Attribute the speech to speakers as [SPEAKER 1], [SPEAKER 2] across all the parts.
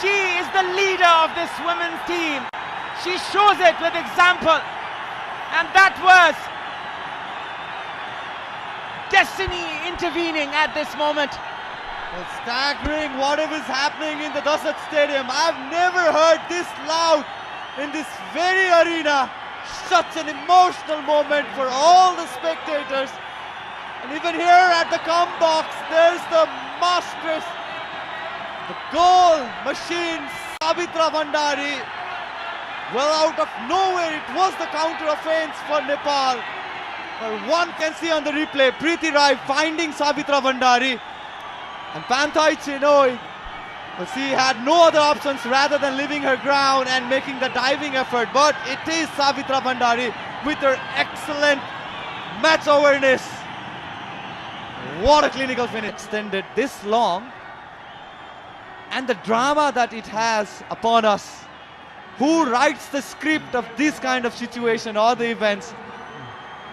[SPEAKER 1] She is the leader of this women's team. She shows it with example. And that was destiny intervening at this moment.
[SPEAKER 2] Well, staggering whatever is happening in the Dasat Stadium. I've never heard this loud in this very arena. Such an emotional moment for all the spectators. And even here at the com box, there's the masteress, the goal machine, Savitra Bhandari. Well, out of nowhere, it was the counter offense for Nepal. Well, one can see on the replay, Preeti Rai finding Savitra Bhandari. And Panthai Chenoy, but she had no other options rather than leaving her ground and making the diving effort. But it is Savitra Bhandari with her excellent match awareness. What a clinical finish. Extended this long. And the drama that it has upon us. Who writes the script of this kind of situation or the events?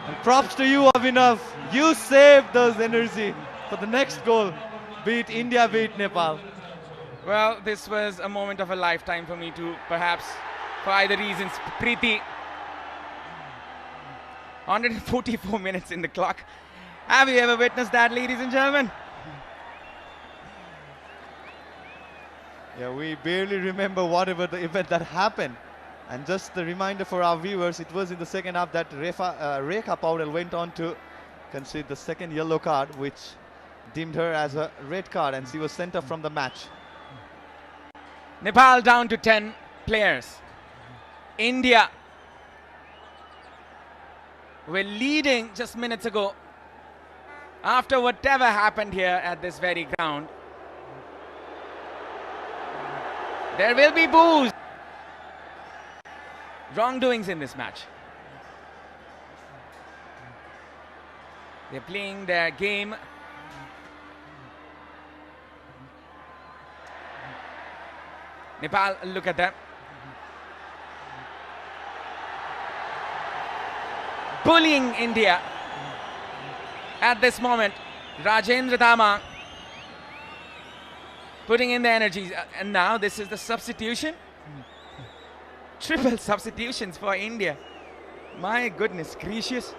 [SPEAKER 2] And props to you, Abhinav. You saved those energy for the next goal. Be it India, be it Nepal.
[SPEAKER 1] Well, this was a moment of a lifetime for me too, perhaps, for either reasons. Preeti, 144 minutes in the clock. Have you ever witnessed that, ladies and gentlemen?
[SPEAKER 2] Yeah, we barely remember whatever the event that happened. And just the reminder for our viewers, it was in the second half that Rekha Paudel went on to concede the second yellow card, which deemed her as a red card, and she was sent off from the match.
[SPEAKER 1] Nepal down to 10 players. India were leading just minutes ago. After whatever happened here at this very ground, there will be boos. Wrongdoings in this match. They're playing their game. Nepal, look at them. Bullying India at this moment. Rajendra Dama putting in the energies. And now this is the substitution. Triple substitutions for India. My goodness gracious.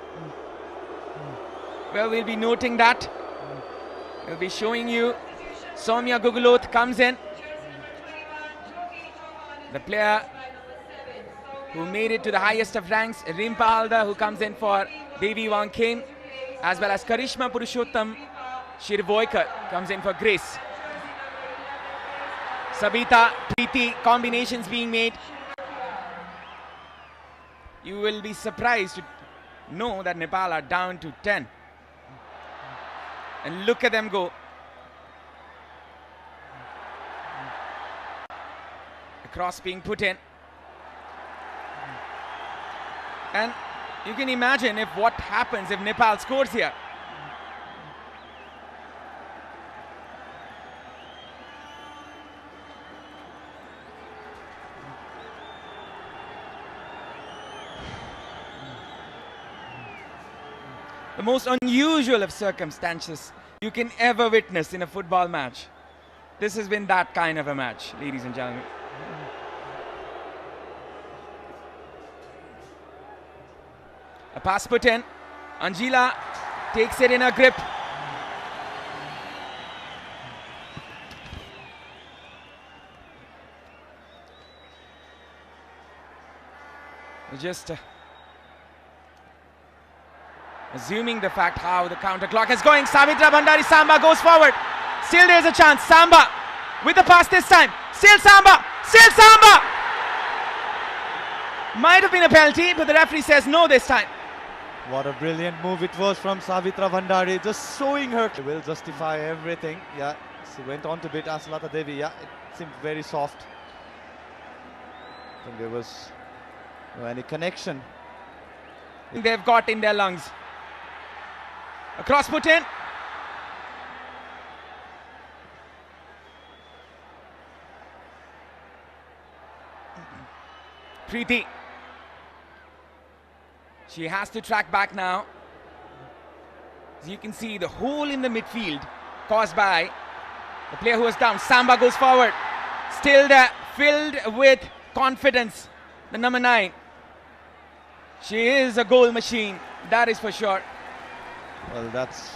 [SPEAKER 1] Well, we'll be noting that. We'll be showing you. Soumya Guguloth comes in. The player who made it to the highest of ranks, Rimpa Halda, who comes in for Devi Wangkhem, as well as Karishma Purushottam Shirvoikar comes in for Grace. Sabita, Preeti, combinations being made. You will be surprised to know that Nepal are down to 10. And look at them go. Cross being put in, and you can imagine if what happens if Nepal scores here. The most unusual of circumstances you can ever witness in a football match. This has been that kind of a match, ladies and gentlemen. A pass put in. Anjila takes it in her grip. Just assuming the fact how the counter clock is going. Savitra Bhandari, Samba goes forward. Still there's a chance. Samba with the pass this time. Still Samba. Still Samba. Might have been a penalty, but the referee says no this time.
[SPEAKER 2] What a brilliant move it was from Savitra Bhandari, just showing her. She will justify everything. Yeah, she went on to beat Asalata Devi. Yeah, it seemed very soft. I think there was no any connection.
[SPEAKER 1] They've got in their lungs. A cross put in. Preeti. She has to track back now. As you can see, the hole in the midfield caused by the player who was down. Samba goes forward. still there, filled with confidence. The number 9. She is a goal machine, that is for sure.
[SPEAKER 2] Well, that's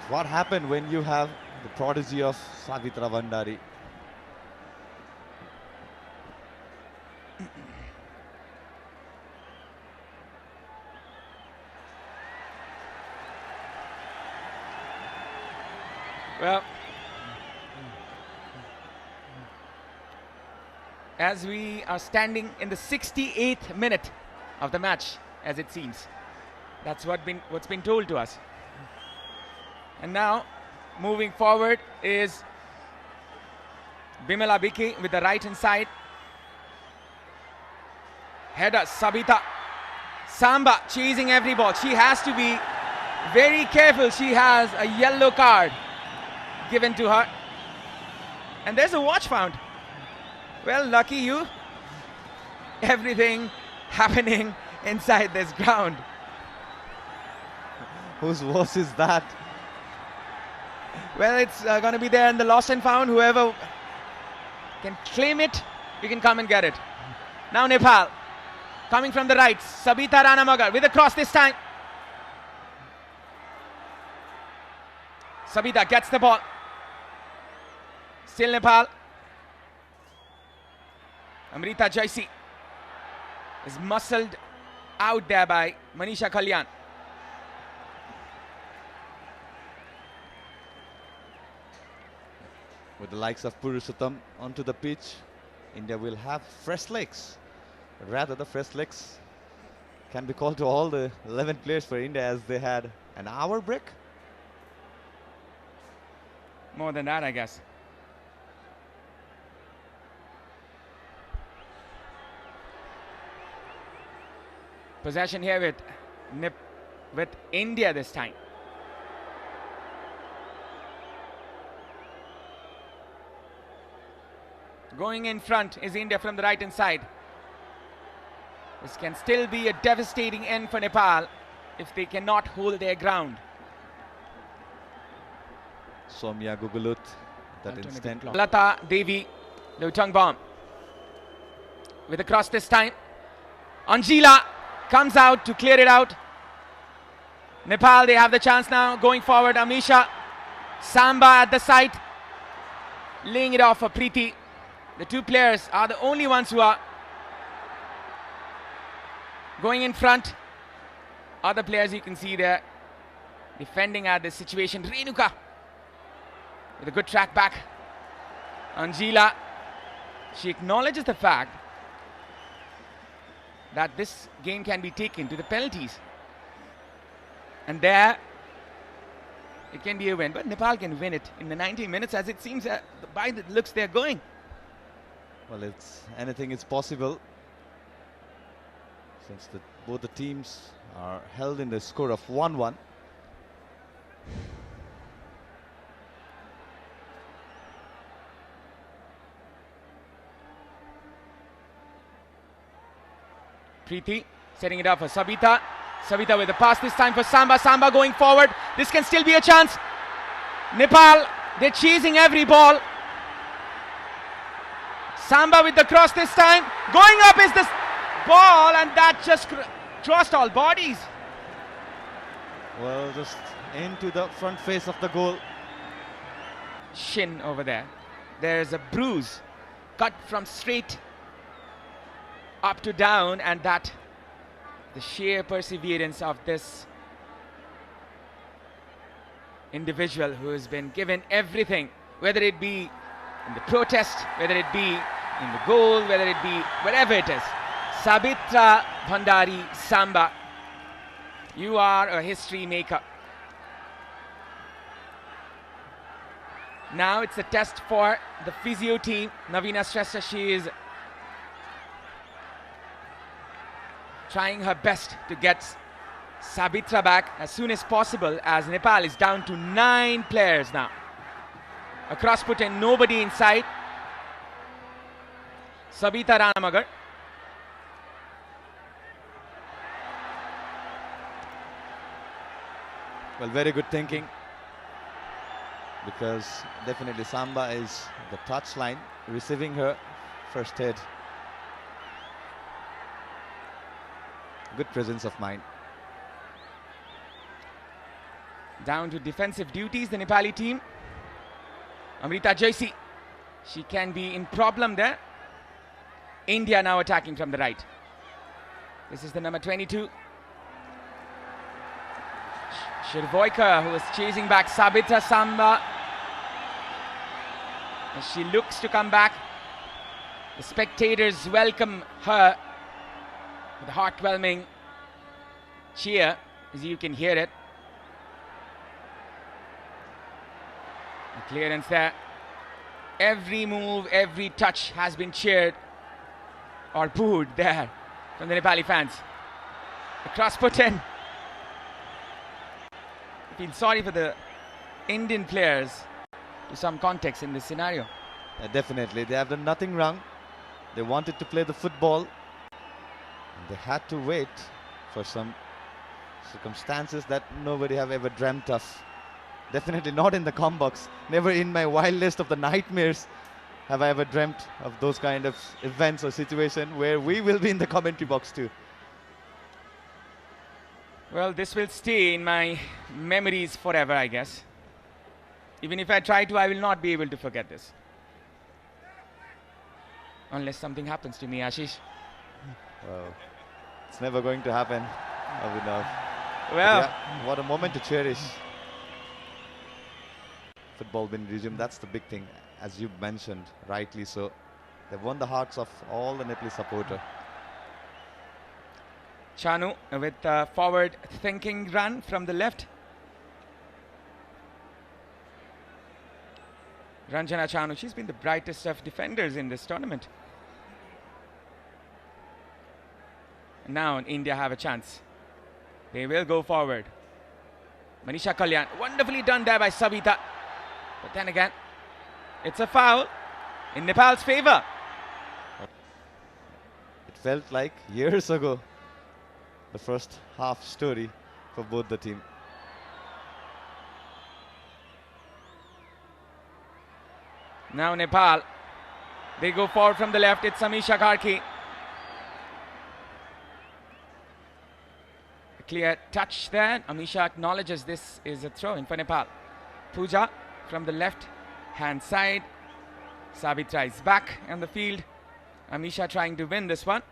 [SPEAKER 2] what happened when you have the prodigy of Savitra Bhandari.
[SPEAKER 1] Well, as we are standing in the 68th minute of the match, as it seems, that's what's been told to us. And now, moving forward is Bimala Biki with the right hand side. Header, Sabita. Samba chasing every ball. She has to be very careful. She has a yellow card given to her. And there's a watch found. Well, lucky you. Everything happening inside this ground.
[SPEAKER 2] Whose watch is that?
[SPEAKER 1] Well, it's going to be there in the lost and found. Whoever can claim it, you can come and get it. Now Nepal, coming from the right. Sabita Ranamagar with a cross this time. Sabita gets the ball. Still Nepal. Amrita Jaisi is muscled out there by Manisha Kalyan.
[SPEAKER 2] With the likes of Purushottam onto the pitch, India will have fresh legs. But rather, the fresh legs can be called to all the 11 players for India, as they had an hour break.
[SPEAKER 1] More than that, I guess. Possession here with India this time. Going in front is India from the right hand side. This can still be a devastating end for Nepal if they cannot hold their ground.
[SPEAKER 2] Soumya Gugulut, that instant.
[SPEAKER 1] Lata Devi, Lutang bomb. With a cross this time. Anjila comes out to clear it out. Nepal, they have the chance now. Going forward, Amisha. Samba at the side. Laying it off for Preeti. The two players are the only ones who are going in front. Other players you can see there defending at this situation. Renuka with a good track back. Anjila, she acknowledges the fact that this game can be taken to the penalties. And there, it can be a win. But Nepal can win it in the 90 minutes, as it seems by the looks they're going.
[SPEAKER 2] Well, anything is possible, since both the teams are held in the score of 1-1.
[SPEAKER 1] Preeti setting it up for Sabita. Sabita with the pass this time for Samba. Samba going forward. This can still be a chance. Nepal, they're chasing every ball. Samba with the cross this time. Going up is this ball, and that just crossed all bodies.
[SPEAKER 2] Well, just into the front face of the goal.
[SPEAKER 1] Shin over there. There's a bruise cut from straight up to down, and that the sheer perseverance of this individual who has been given everything, whether it be in the protest, whether it be in the goal, whether it be wherever it is. Sabitra Bhandari Samba, you are a history maker. Now it's a test for the physio team. Navina Shrestha, she is trying her best to get Sabitra back as soon as possible, as Nepal is down to 9 players now. A cross put and nobody inside. Sabita Ranamagar.
[SPEAKER 2] Well, very good thinking. because definitely Samba is the touch line, receiving her first hit. Good presence of mind.
[SPEAKER 1] Down to defensive duties, the Nepali team. Amrita Jaisi, she can be in problem there. India now attacking from the right. This is the number 22. Shirvoika, who is chasing back Sabitra Samba. As she looks to come back. The spectators welcome her with a heartwarming cheer, as you can hear it. The clearance there. Every move, every touch has been cheered or booed there from the Nepali fans. The cross put in. I feel sorry for the Indian players to some context in this scenario.
[SPEAKER 2] Definitely, they have done nothing wrong. They wanted to play the football. And they had to wait for some circumstances that nobody have ever dreamt of. Definitely not in the com box. Never in my wildest of the nightmares have I ever dreamt of those kind of events or situation where we will be in the commentary box too.
[SPEAKER 1] Well, this will stay in my memories forever, I guess. Even if I try to, I will not be able to forget this. Unless something happens to me, Ashish.
[SPEAKER 2] Well, it's never going to happen, Abhinav.
[SPEAKER 1] Well,
[SPEAKER 2] yeah, what a moment to cherish. Football been resumed, that's the big thing, as you mentioned, rightly so. They've won the hearts of all the Nepali supporters.
[SPEAKER 1] Chanu with a forward thinking run from the left. Ranjana Chanu, she's been the brightest of defenders in this tournament. Now India have a chance. They will go forward. Manisha Kalyan, wonderfully done there by Savita. But then again, it's a foul in Nepal's favor.
[SPEAKER 2] It felt like years ago, the first half story for both the team.
[SPEAKER 1] Now Nepal, they go forward from the left. It's Amisha Karki. A clear touch there. Amisha acknowledges this is a throw in for Nepal. Pooja from the left hand side. Savitra is back on the field. Amisha trying to win this one.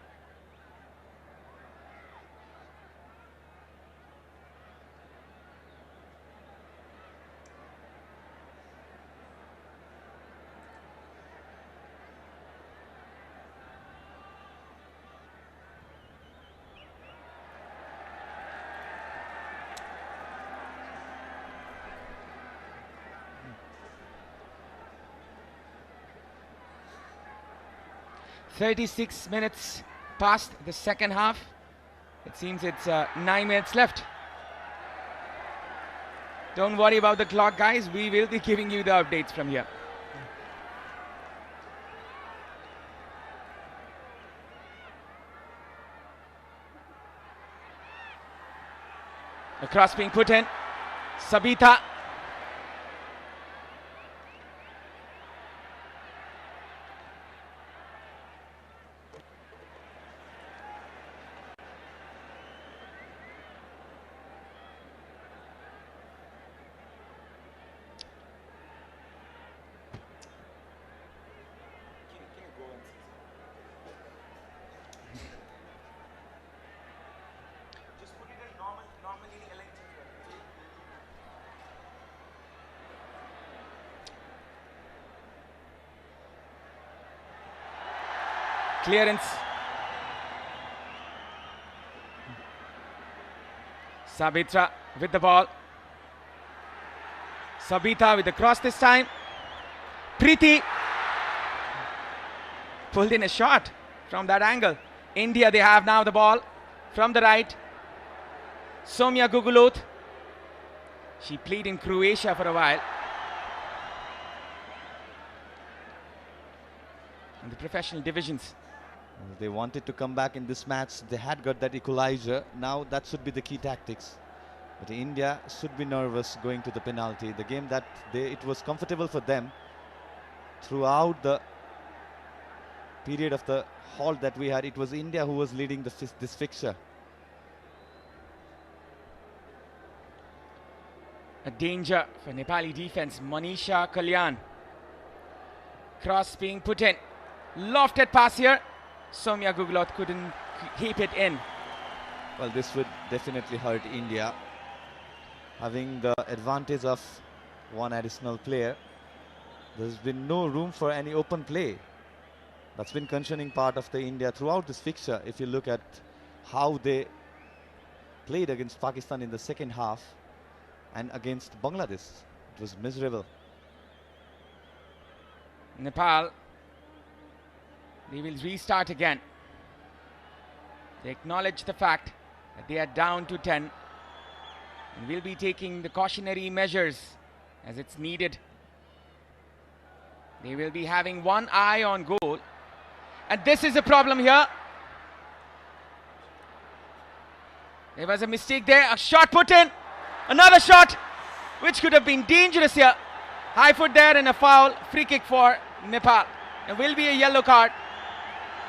[SPEAKER 1] "36 minutes past the second half. It seems it's 9 minutes left. Don't worry about the clock, guys. We will be giving you the updates from here. The cross being put in. Sabita. Clearance. Sabitra with the ball. Sabita with the cross this time. Preeti pulled in a shot from that angle. India, they have now the ball from the right. Soumya Gugulot. She played in Croatia for a while. In the professional divisions.
[SPEAKER 2] They wanted to come back in this match. They had got that equalizer. Now that should be the key tactics. But India should be nervous going to the penalty. The game that it was comfortable for them throughout the period of the halt that we had. It was India who was leading this fixture.
[SPEAKER 1] A danger for Nepali defense. Manisha Kalyan. Cross being put in. Lofted pass here. Soumya Guglot couldn't keep it in.
[SPEAKER 2] Well, this would definitely hurt India, having the advantage of one additional player. There's been no room for any open play. That's been concerning part of the India throughout this fixture. If you look at how they played against Pakistan in the second half and against Bangladesh, it was miserable.
[SPEAKER 1] Nepal, they will restart again. They acknowledge the fact that they are down to 10 and will be taking the cautionary measures as it's needed. They will be having one eye on goal, and this is a problem here. There was a mistake there. A shot put in. Another shot which could have been dangerous here. High foot there and a foul. Free kick for Nepal. There will be a yellow card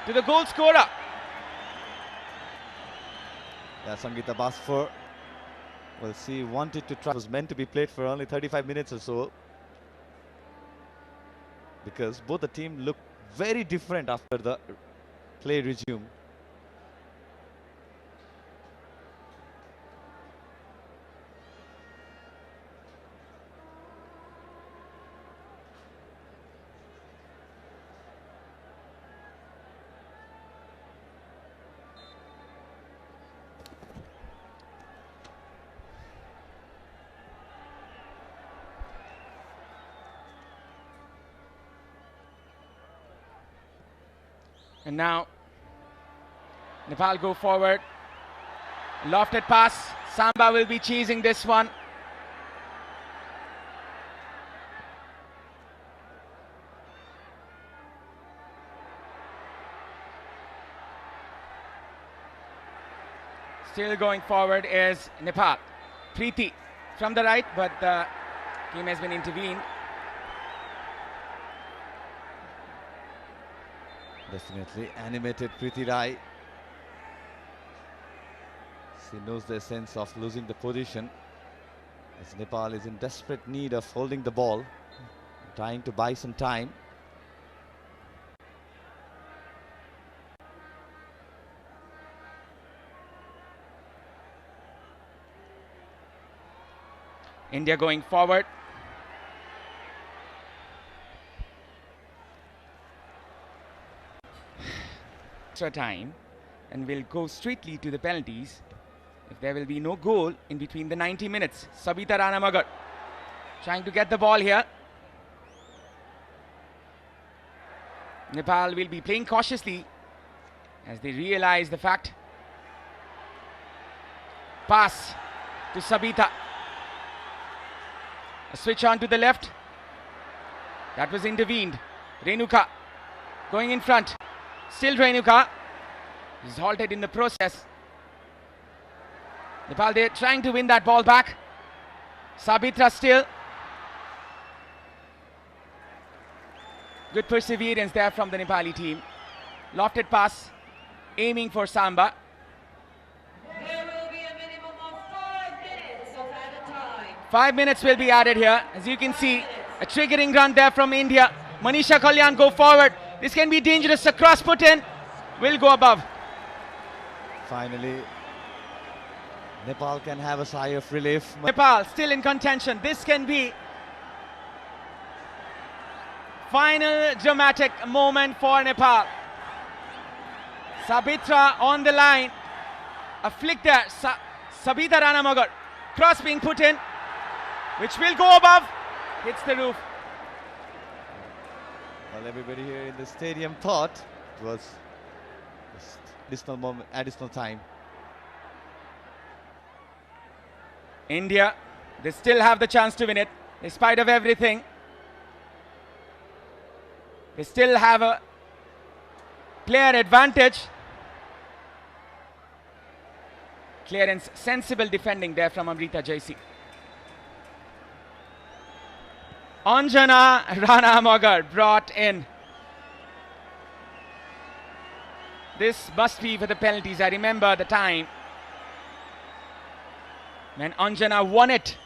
[SPEAKER 1] to the goal scorer.
[SPEAKER 2] Yeah, Sangeeta Basfor, well, she wanted to try. It was meant to be played for only 35 minutes or so, because both the team looked very different after the play resumed.
[SPEAKER 1] And now Nepal go forward. Lofted pass. Samba will be chasing this one. Still going forward is Nepal. Preeti from the right, but the game has been intervened.
[SPEAKER 2] Definitely animated Preeti Rai. She knows the sense of losing the position, as Nepal is in desperate need of holding the ball, trying to buy some time.
[SPEAKER 1] India going forward. Extra time, and will go straightly to the penalties if there will be no goal in between the 90 minutes. Sabita Rana Magar trying to get the ball here. Nepal will be playing cautiously as they realize the fact. Pass to Sabita. A switch on to the left. That was intervened. Renuka going in front. Still Renuka is halted in the process. Nepal, they're trying to win that ball back. Sabitra still. Good perseverance there from the Nepali team. Lofted pass, aiming for Samba.
[SPEAKER 3] There will be a minimum of 5 minutes of added time.
[SPEAKER 1] 5 minutes will be added here. As you can see, a triggering run there from India. Manisha Kalyan go forward. This can be dangerous. A cross put in. Will go above.
[SPEAKER 2] Finally, Nepal can have a sigh of relief.
[SPEAKER 1] Nepal still in contention. This can be final dramatic moment for Nepal. Sabitra on the line. A flick there. Sabita Rana Magar. Cross being put in, which will go above. Hits the roof.
[SPEAKER 2] Well, everybody here in the stadium thought it was just additional time.
[SPEAKER 1] India, they still have the chance to win it, in spite of everything. They still have a player advantage. Clearance, sensible defending there from Amrita Jaisi. Anjana Ranamagar brought in. This must be for the penalties. I remember the time when Anjana won it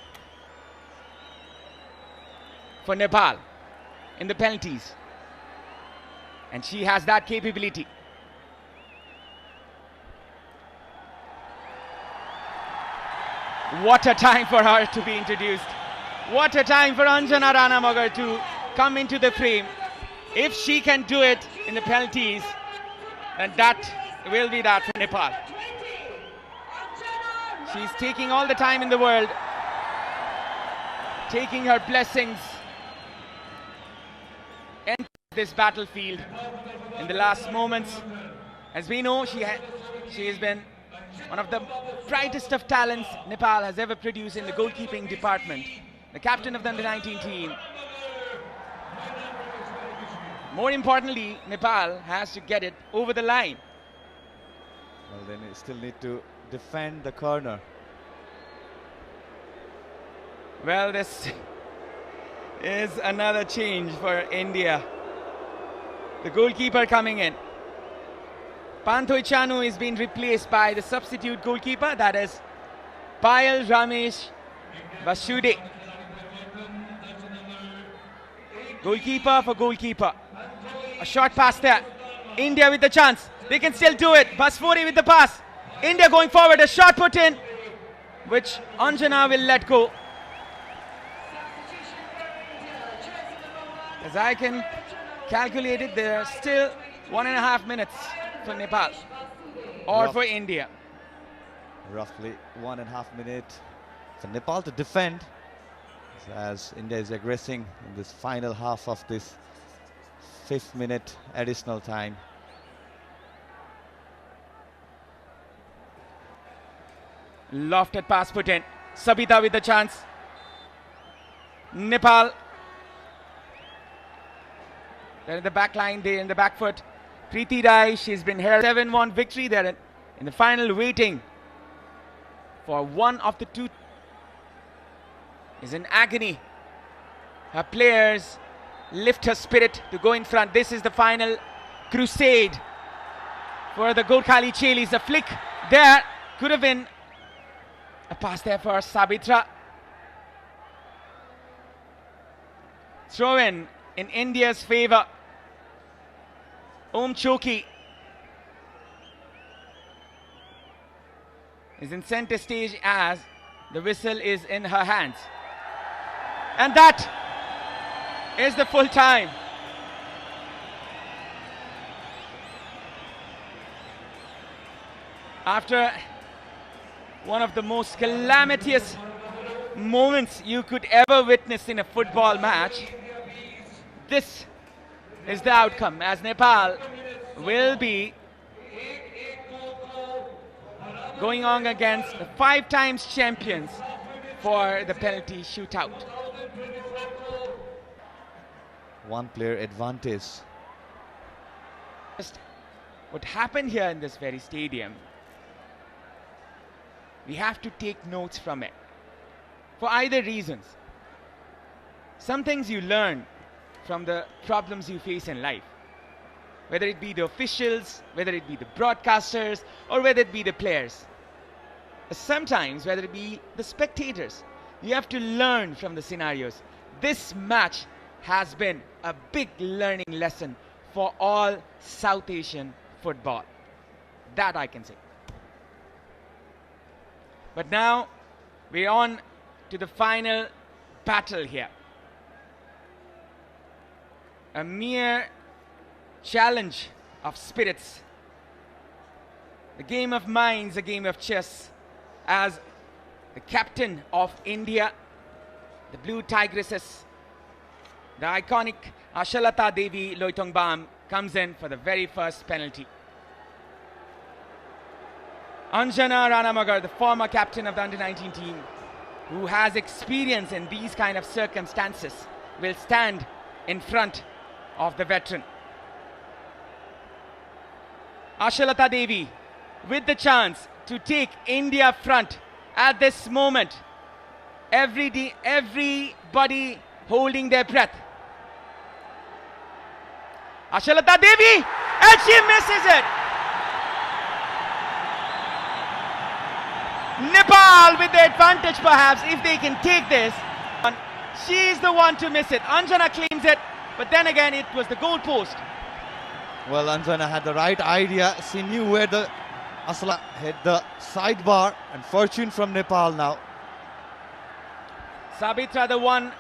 [SPEAKER 1] for Nepal in the penalties. And she has that capability. What a time for her to be introduced. What a time for Anjana Ranamagar to come into the frame. If she can do it in the penalties, then that will be that for Nepal. She's taking all the time in the world, taking her blessings in this battlefield in the last moments. As we know, she has been one of the brightest of talents Nepal has ever produced in the goalkeeping department. The captain of the under-19 team. More importantly, Nepal has to get it over the line.
[SPEAKER 2] Well, then you still need to defend the corner.
[SPEAKER 1] Well, this is another change for India. The goalkeeper coming in. Panthoi Chanu is being replaced by the substitute goalkeeper, that is Payal Ramesh Vasude. Goalkeeper for goalkeeper. A short pass there. India with the chance. They can still do it. Basfori with the pass. India going forward. A shot put in, which Anjana will let go. As I can calculate it, there are still 1.5 minutes for Nepal or for India.
[SPEAKER 2] Roughly 1.5 minutes for Nepal to defend as India is aggressing in this final half of this 5th minute additional time.
[SPEAKER 1] Lofted pass put in. Sabita with the chance. Nepal. They're in the back line, they're in the back foot. Preeti Rai, she's been here. 7-1 victory there in the final, waiting for one of the two. Is in agony. Her players lift her spirit to go in front. This is the final crusade for the Gorkhali Chelis. A flick there could have been a pass there for Sabitra. Throw in India's favor. Om Choki is in center stage as the whistle is in her hands. And that is the full time. After one of the most calamitous moments you could ever witness in a football match, this is the outcome, as Nepal will be going on against the 5 times champions for the penalty shootout.
[SPEAKER 2] One player advantage.
[SPEAKER 1] Just what happened here in this very stadium, we have to take notes from it for either reasons. Some things you learn from the problems you face in life, whether it be the officials, whether it be the broadcasters, or whether it be the players. Sometimes, whether it be the spectators, you have to learn from the scenarios. This match has been a big learning lesson for all South Asian football. That I can say. But now we're on to the final battle here. A mere challenge of spirits. A game of minds, a game of chess, as the captain of India, the Blue Tigresses, the iconic Ashalata Devi Loitongbam, comes in for the very first penalty. Anjana Ranamagar, the former captain of the under-19 team, who has experience in these kind of circumstances, will stand in front of the veteran. Ashalata Devi with the chance. to take India front at this moment. Everybody holding their breath. Ashalata Devi, and she misses it. Nepal with the advantage perhaps if they can take this. She's the one to miss it. Anjana claims it, but then again it was the goal post.
[SPEAKER 2] Well, Anjana had the right idea. She knew where the Asala hit the sidebar, and fortune from Nepal now.
[SPEAKER 1] Sabitra, the one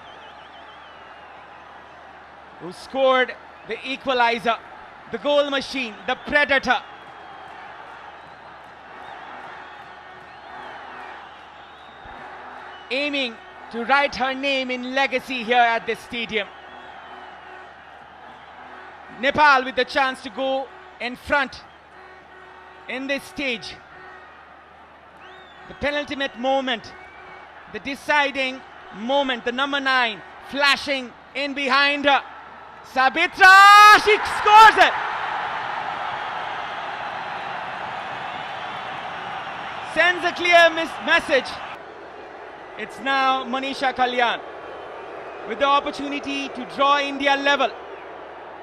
[SPEAKER 1] who scored the equalizer, the goal machine, the predator. Aiming to write her name in legacy here at this stadium. Nepal with the chance to go in front in this stage. The penultimate moment, the deciding moment, the number 9 flashing in behind her. Sabitra, she scores it. Sends a clear message. It's now Manisha Kalyan with the opportunity to draw India level.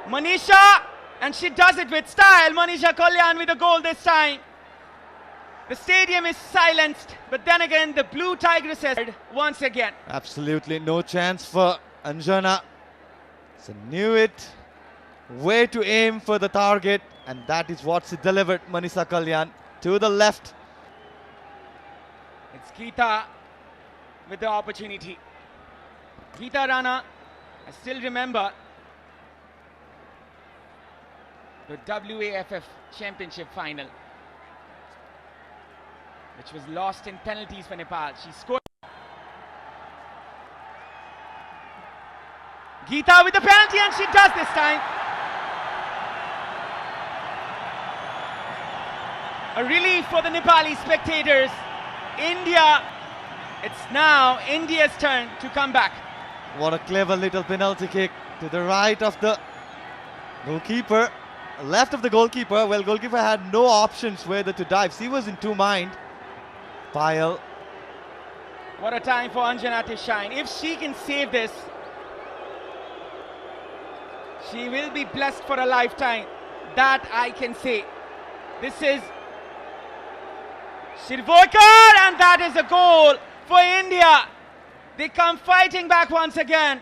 [SPEAKER 1] Manisha, and she does it with style. Manisha Kalyan with a goal this time. The stadium is silenced, but then again the Blue Tigresses once again.
[SPEAKER 2] Absolutely no chance for Anjana. So knew it, where to aim for the target, and that is what she delivered. Manisha Kalyan to the left.
[SPEAKER 1] It's Geeta with the opportunity. Geeta Rana, I still remember the WAFF Championship final, which was lost in penalties for Nepal. She scored. Geeta with the penalty, and she does this time. A relief for the Nepali spectators. India, it's now India's turn to come back.
[SPEAKER 2] What a clever little penalty kick to the right of the goalkeeper, left of the goalkeeper. Well, goalkeeper had no options whether to dive. She was in two mind. Payal.
[SPEAKER 1] What a time for Anjana to shine. If she can save this, she will be blessed for a lifetime. That I can say. This is Shirvoikar, and that is a goal for India. They come fighting back once again.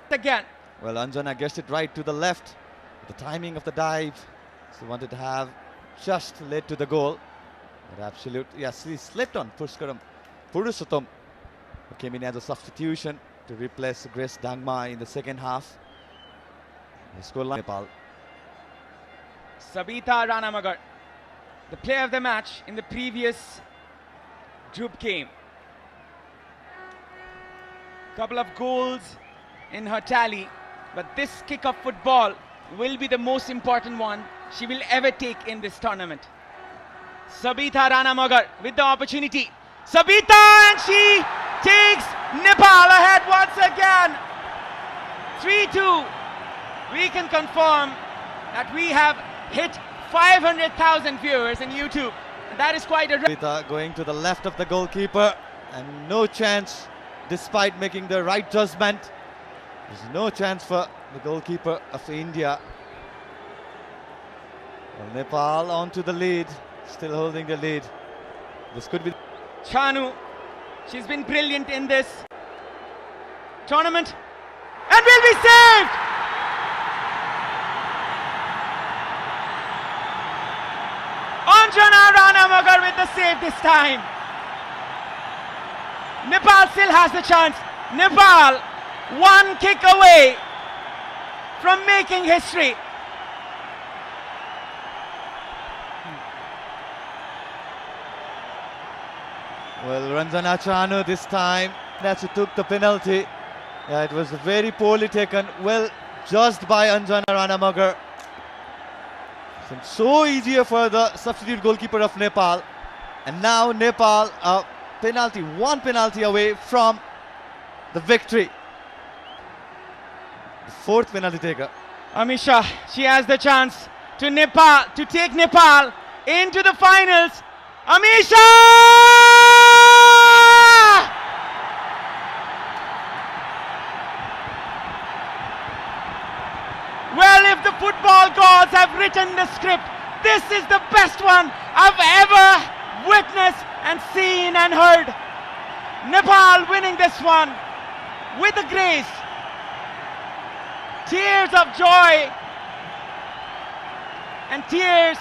[SPEAKER 2] Well, Anjana guessed it right to the left. The timing of the dive, she wanted to have just led to the goal. But absolutely, yes, she slipped on Purusottam, who came in as a substitution to replace Grace Dangma in the second half. The scoreline Nepal.
[SPEAKER 1] Sabita Ranamagar, the player of the match in the previous group game. Couple of goals in her tally, but this kick of football will be the most important one she will ever take in this tournament. Sabita Ranamagar with the opportunity. Sabita, and she takes Nepal ahead once again. 3-2. We can confirm that we have hit 500,000 viewers in YouTube. And that is quite a...
[SPEAKER 2] Sabita going to the left of the goalkeeper, and no chance despite making the right judgment. There's no chance for the goalkeeper of India. Well, Nepal onto the lead, still holding the lead. This could be...
[SPEAKER 1] Chanu, she's been brilliant in this tournament and will be saved! Anjana Ranamagar with the save this time. Nepal still has the chance. Nepal one kick away from making history.
[SPEAKER 2] Well, Ranjana Chanu this time, that she took the penalty. Yeah, it was very poorly taken, well judged by Anjana Ranamagar. So easier for the substitute goalkeeper of Nepal. And now Nepal, one penalty away from the victory. The fourth penalty taker.
[SPEAKER 1] Amisha, she has the chance to take Nepal into the finals Amisha! Well, if the football gods have written the script, this is the best one I've ever witnessed and seen and heard. Nepal winning this one with a grace. Tears of joy and tears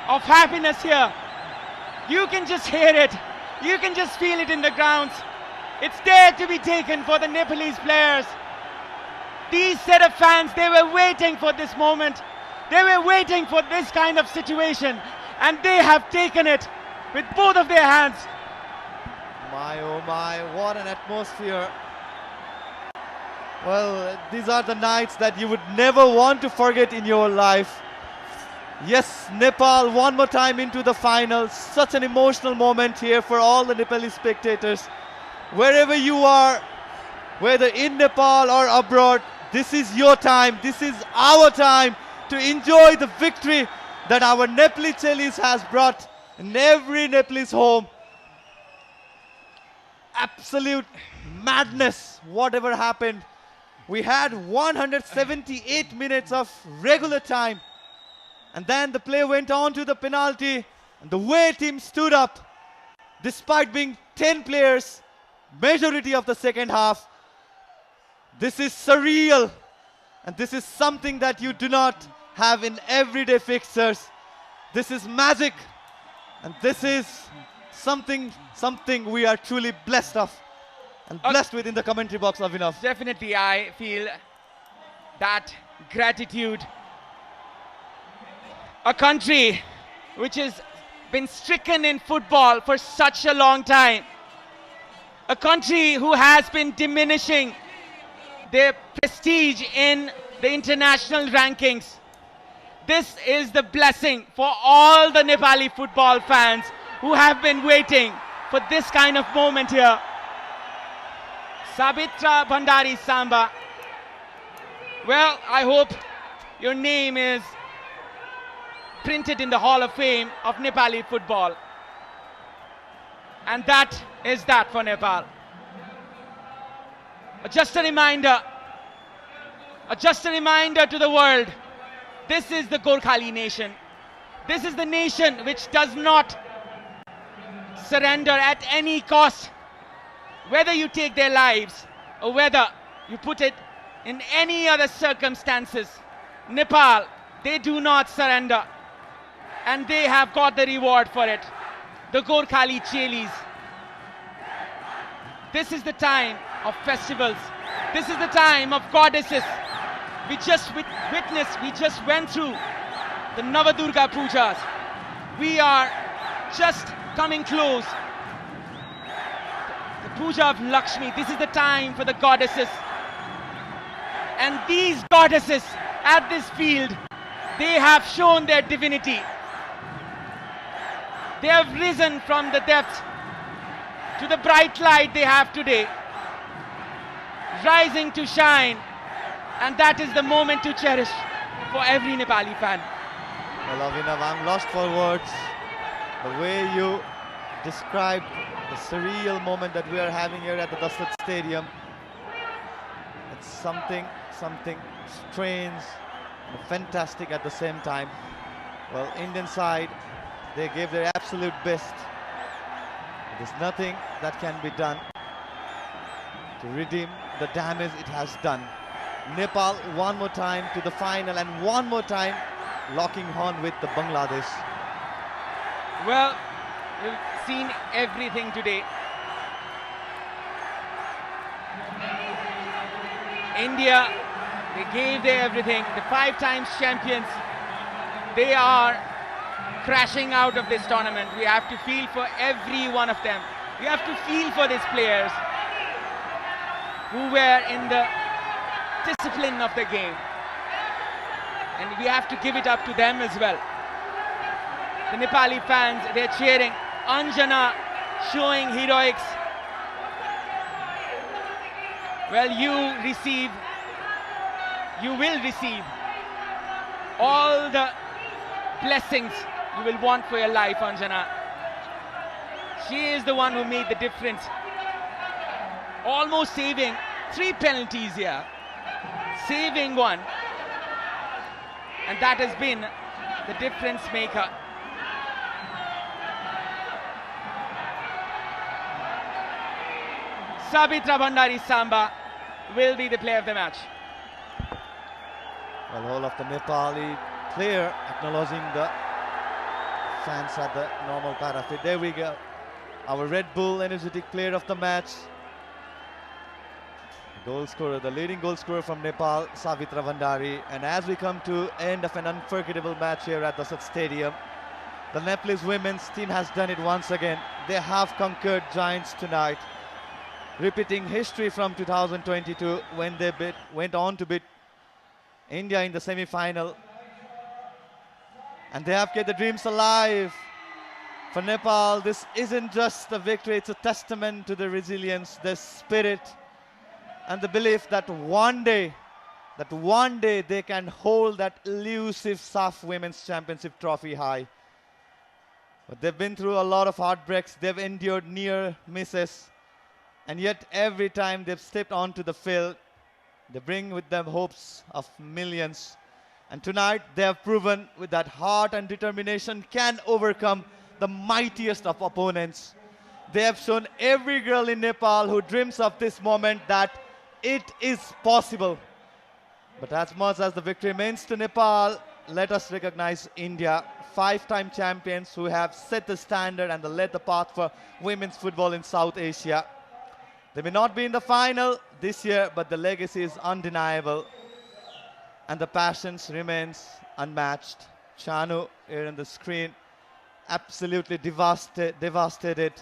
[SPEAKER 1] of happiness here. You can just hear it. You can just feel it in the grounds. It's there to be taken for the Nepalese players. These set of fans, they were waiting for this moment. They were waiting for this kind of situation, and they have taken it with both of their hands.
[SPEAKER 2] My oh my, what an atmosphere. Well, these are the nights that you would never want to forget in your life. Yes, Nepal one more time into the final. Such an emotional moment here for all the Nepali spectators. Wherever you are, whether in Nepal or abroad, this is your time, this is our time to enjoy the victory that our Nepali Chelis has brought in every Nepalese home. Absolute madness, whatever happened. We had 178 minutes of regular time, and then the play went on to the penalty, and the way team stood up, despite being 10 players, majority of the second half. This is surreal, and this is something that you do not have in everyday fixtures. This is magic, and this is something we are truly blessed of and blessed with in the commentary box, Avinav.
[SPEAKER 1] Definitely, I feel that gratitude. A country which has been stricken in football for such a long time. A country who has been diminishing their prestige in the international rankings. This is the blessing for all the Nepali football fans who have been waiting for this kind of moment here. Sabitra Bhandari Samba. Well, I hope your name is printed in the Hall of Fame of Nepali football. And that is that for Nepal. Just a reminder to the world. This is the Gorkhali nation. This is the nation which does not surrender at any cost. Whether you take their lives or whether you put it in any other circumstances, Nepal, they do not surrender. And they have got the reward for it. The Gorkhali Chelis. This is the time of festivals. This is the time of goddesses. We just witnessed, we just went through the Navadurga Pujas. We are just coming close. The Puja of Lakshmi. This is the time for the goddesses. And these goddesses at this field, they have shown their divinity. They have risen from the depths to the bright light they have today, rising to shine, and that is the moment to cherish for every Nepali fan.
[SPEAKER 2] Well, Avinav, I'm lost for words. The way you described the surreal moment that we are having here at the Dasat Stadium, it's something strange and fantastic at the same time. Well, Indian side, they gave their absolute best. There's nothing that can be done to redeem the damage it has done. Nepal one more time to the final, and one more time locking horn with the Bangladesh.
[SPEAKER 1] Well, we've seen everything today. India, they gave their everything. The 5 times champions, they are crashing out of this tournament. We have to feel for every one of them. We have to feel for these players who were in the discipline of the game. And we have to give it up to them as well. The Nepali fans, they're cheering. Anjana showing heroics. Well, you will receive all the blessings you will want for your life, Anjana. She is the one who made the difference. Almost saving 3 penalties here. Saving one. And that has been the difference maker. Sabitra Bhandari Samba will be the player of the match.
[SPEAKER 2] Well, all of the Nepali player acknowledging the fans at the normal parapet. There we go. Our Red Bull energetic player of the match. Goal scorer, the leading goal scorer from Nepal, Savitra Bhandari. And as we come to end of an unforgettable match here at the SAFF Stadium, the Nepalese women's team has done it once again. They have conquered giants tonight, repeating history from 2022 when they went on to beat India in the semi-final. And they have kept the dreams alive. For Nepal, this isn't just a victory, it's a testament to the resilience, the spirit, and the belief that one day they can hold that elusive SAFF Women's Championship trophy high. But they've been through a lot of heartbreaks, they've endured near misses, and yet every time they've stepped onto the field, they bring with them hopes of millions. And tonight they have proven with that heart and determination can overcome the mightiest of opponents. They have shown every girl in Nepal who dreams of this moment that it is possible. But as much as the victory means to Nepal, let us recognize India, 5-time champions who have set the standard and led the path for women's football in South Asia. They may not be in the final this year, but the legacy is undeniable. And the passions remains unmatched. Chanu here on the screen, absolutely devastated.